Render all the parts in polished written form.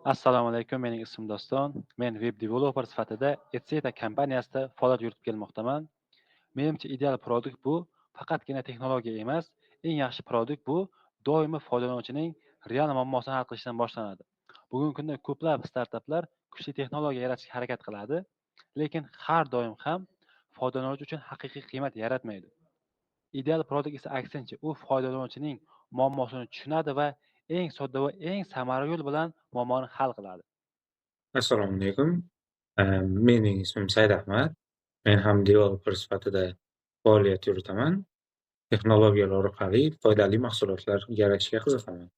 Assalomu alaykum, mening ismim Doston. Men web developer sifatida Etseta kompaniyasida faoliyat yuritib kelmoqdaman. Menimcha ideal produkt bu faqatgina texnologiya emas, eng yaxshi produkt bu doimo foydalanuvchining real muammosini hal qilishdan boshlanadi. Bugungi kunda ko'plab startaplar kuchli texnologiya yaratishga harakat qiladi, lekin har doim ham foydalanuvchi uchun haqiqiy qiymat yaratmaydi. Ideal produkt esa aksincha, u foydalanuvchining muammosini tushunadi va eng sodda va eng samarali yo'l bilan muammoni hal qiladi. Assalomu alaykum. Mening ismim Saidahmad. Men ham developer sifatida faoliyat yuritaman. Texnologiyalar orqali foydali mahsulotlar yaratishga qiziqaman.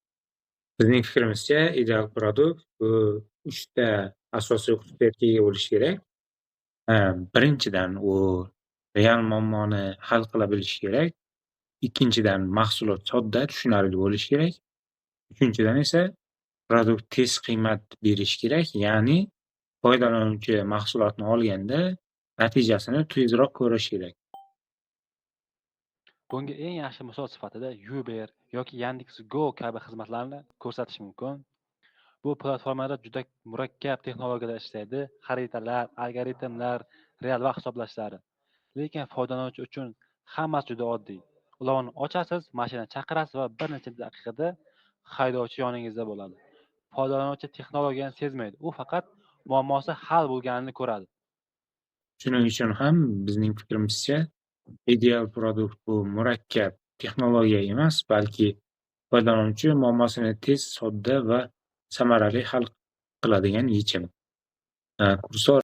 Bizning fikrimizcha, ideal produkt bu 3 ta asosiy xususiyatga ega bo'lishi kerak. Birinchidan, u real muammoni hal qila bilishi kerak. Ikkinchidan, mahsulot sodda, tushunarli bo'lishi kerak. Uchinchidan esa produkt tez qiymat berishi kerak, ya'ni foydalanuvchi mahsulotni olganda natijasini tezroq ko'rishi kerak. Bunga eng yaxshi misol sifatida Uber yoki Yandex.Go kabi xizmatlarni ko'rsatish mumkin. Bu platformalar juda murakkab texnologiyalar ishlaydi, xaritalar, algoritmlar, real vaqt hisoblashlari. Lekin foydalanuvchi uchun hammasi juda oddiy. Ulovni ochasiz, mashina chaqirasiz va bir necha daqiqada haydovchi yoningizda bo'ladi. Foydalanuvchi texnologiyani sezmaydi. U faqat muammosi hal bo'lganini ko'radi. Shuning uchun ham bizning fikrimizcha, ideal produkt bu murakkab texnologiya emas, balki foydalanuvchi muammosini tez, sodda va samarali hal qiladigan yechim. Kursor